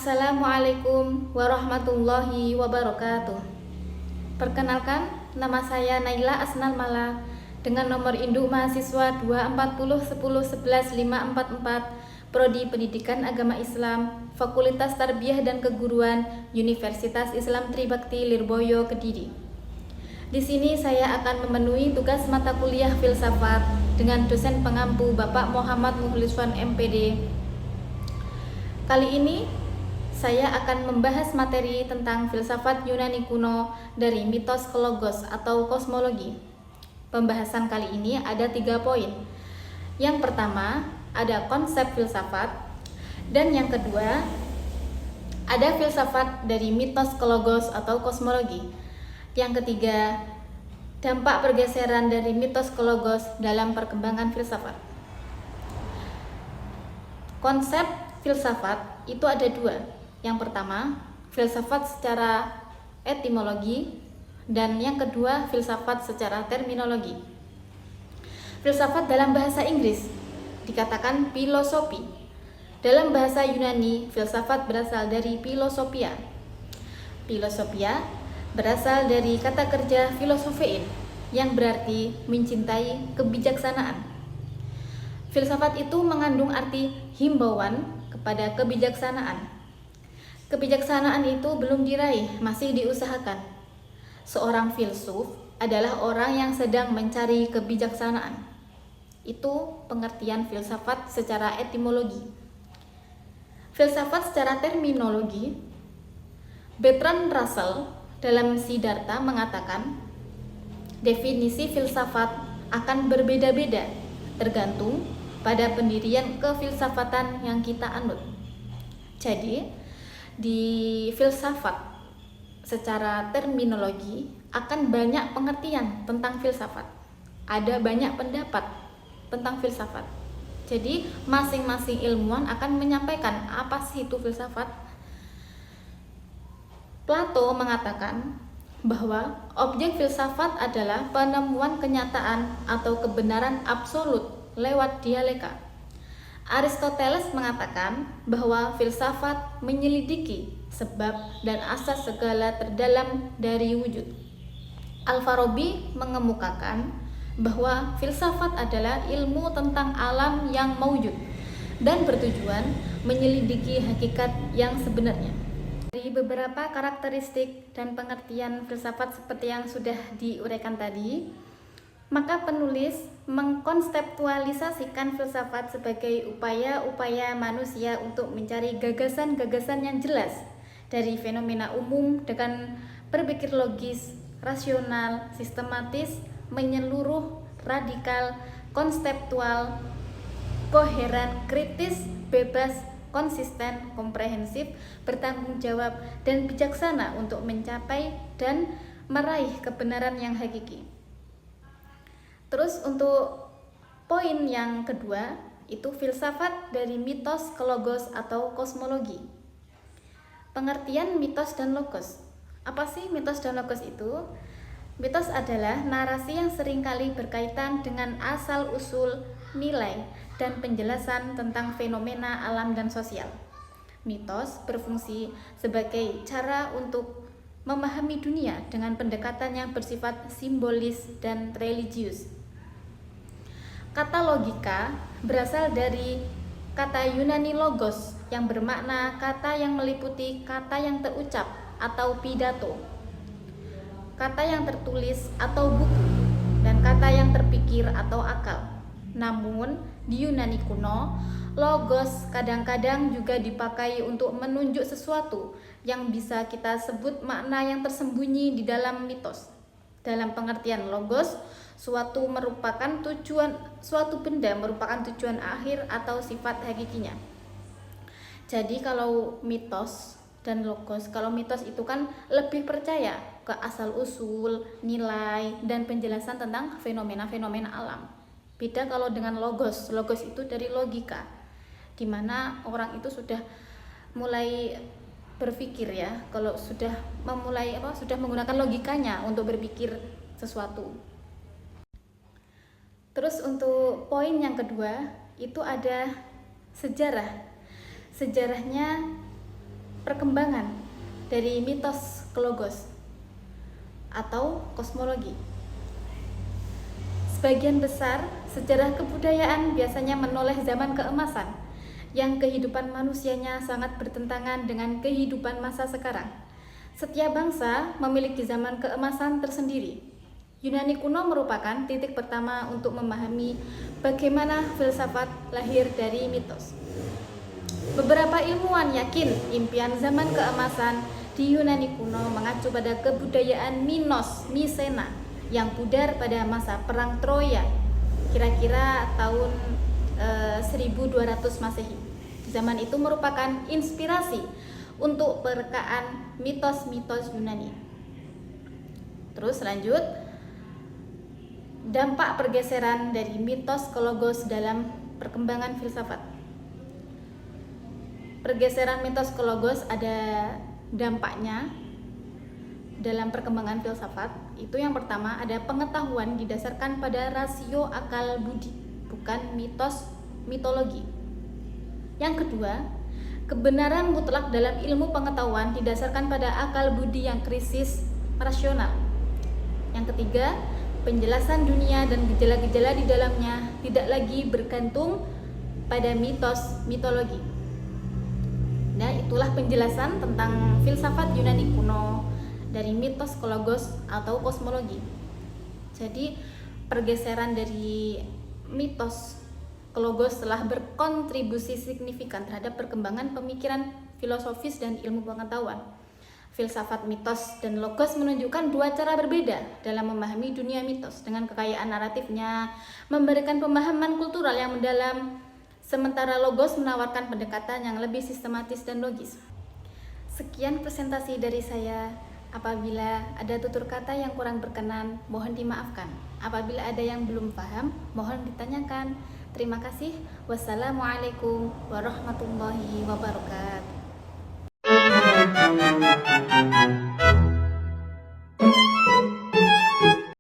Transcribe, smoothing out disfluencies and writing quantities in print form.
Assalamualaikum warahmatullahi wabarakatuh. Perkenalkan, nama saya Naila Asnal Mala dengan nomor induk mahasiswa 24010114544, Prodi Pendidikan Agama Islam, Fakultas Tarbiyah dan Keguruan, Universitas Islam Tribakti Lirboyo, Kediri. Di sini saya akan memenuhi tugas mata kuliah filsafat dengan dosen pengampu Bapak Muhammad Mukhliswan MPD. Kali ini saya akan membahas materi tentang filsafat Yunani kuno dari mitos ke logos atau kosmologi. Pembahasan kali ini ada 3 poin. Yang pertama, ada konsep filsafat, dan yang kedua, ada filsafat dari mitos ke logos atau kosmologi. Yang ketiga, dampak pergeseran dari mitos ke logos dalam perkembangan filsafat. Konsep filsafat itu ada 2. Yang pertama, filsafat secara etimologi, dan yang kedua, filsafat secara terminologi. Filsafat dalam bahasa Inggris dikatakan filosofi. Dalam bahasa Yunani, filsafat berasal dari philosophia. Philosophia berasal dari kata kerja philosophein yang berarti mencintai kebijaksanaan. Filsafat itu mengandung arti himbauan kepada kebijaksanaan. Kebijaksanaan itu belum diraih, masih diusahakan. Seorang filsuf adalah orang yang sedang mencari kebijaksanaan. Itu pengertian filsafat secara etimologi. Filsafat secara terminologi, Bertrand Russell dalam Siddhartha mengatakan, definisi filsafat akan berbeda-beda tergantung pada pendirian kefilsafatan yang kita anut. Jadi, di filsafat secara terminologi akan banyak pengertian tentang filsafat. Ada banyak pendapat tentang filsafat. Jadi masing-masing ilmuwan akan menyampaikan apa sih itu filsafat. Plato mengatakan bahwa objek filsafat adalah penemuan kenyataan atau kebenaran absolut lewat dialeka. Aristoteles mengatakan bahwa filsafat menyelidiki sebab dan asas segala terdalam dari wujud. Al-Farabi mengemukakan bahwa filsafat adalah ilmu tentang alam yang maujud dan bertujuan menyelidiki hakikat yang sebenarnya. Dari beberapa karakteristik dan pengertian filsafat seperti yang sudah diuraikan tadi, maka penulis mengkonseptualisasikan filsafat sebagai upaya-upaya manusia untuk mencari gagasan-gagasan yang jelas dari fenomena umum dengan berpikir logis, rasional, sistematis, menyeluruh, radikal, konseptual, koheren, kritis, bebas, konsisten, komprehensif, bertanggung jawab, dan bijaksana untuk mencapai dan meraih kebenaran yang hakiki. Terus untuk poin yang kedua, itu filsafat dari mitos ke logos atau kosmologi. Pengertian mitos dan logos. Apa sih mitos dan logos itu? Mitos adalah narasi yang seringkali berkaitan dengan asal-usul, nilai, dan penjelasan tentang fenomena alam dan sosial. Mitos berfungsi sebagai cara untuk memahami dunia dengan pendekatan yang bersifat simbolis dan religius. Kata logika berasal dari kata Yunani logos yang bermakna kata yang meliputi kata yang terucap atau pidato, kata yang tertulis atau buku, dan kata yang terpikir atau akal. Namun, di Yunani kuno, logos kadang-kadang juga dipakai untuk menunjuk sesuatu yang bisa kita sebut makna yang tersembunyi di dalam mitos. Dalam pengertian logos, suatu benda merupakan tujuan akhir atau sifat hakikinya. Jadi kalau mitos dan logos, kalau mitos itu kan lebih percaya ke asal-usul, nilai, dan penjelasan tentang fenomena-fenomena alam. Beda kalau dengan logos itu dari logika, di mana orang itu sudah mulai berpikir ya, kalau sudah menggunakan logikanya untuk berpikir sesuatu. Terus untuk poin yang kedua itu ada sejarah. Sejarahnya perkembangan dari mitos ke logos atau kosmologi. Sebagian besar sejarah kebudayaan biasanya menoleh zaman keemasan yang kehidupan manusianya sangat bertentangan dengan kehidupan masa sekarang. Setiap bangsa memiliki zaman keemasan tersendiri. Yunani kuno merupakan titik pertama untuk memahami bagaimana filsafat lahir dari mitos. Beberapa ilmuwan yakin impian zaman keemasan di Yunani kuno mengacu pada kebudayaan Minos, Misena yang pudar pada masa Perang Troya, kira-kira tahun 1200 Masehi. Zaman itu merupakan inspirasi untuk perekaan mitos-mitos Yunani. Terus lanjut, dampak pergeseran dari mitos ke logos dalam perkembangan filsafat. Pergeseran mitos ke logos ada dampaknya dalam perkembangan filsafat. Itu yang pertama, ada pengetahuan didasarkan pada rasio akal budi, bukan mitos mitologi. Yang kedua, kebenaran mutlak dalam ilmu pengetahuan didasarkan pada akal budi yang krisis rasional. Yang ketiga, penjelasan dunia dan gejala-gejala di dalamnya tidak lagi bergantung pada mitos mitologi. Nah, itulah penjelasan tentang filsafat Yunani kuno dari mitos ke logos atau kosmologi. Jadi, pergeseran dari mitos ke logos telah berkontribusi signifikan terhadap perkembangan pemikiran filosofis dan ilmu pengetahuan. Filsafat mitos dan logos menunjukkan dua cara berbeda dalam memahami dunia mitos dengan kekayaan naratifnya, memberikan pemahaman kultural yang mendalam, sementara logos menawarkan pendekatan yang lebih sistematis dan logis. Sekian presentasi dari saya. Apabila ada tutur kata yang kurang berkenan, mohon dimaafkan. Apabila ada yang belum paham, mohon ditanyakan. Terima kasih. Wassalamualaikum warahmatullahi wabarakatuh.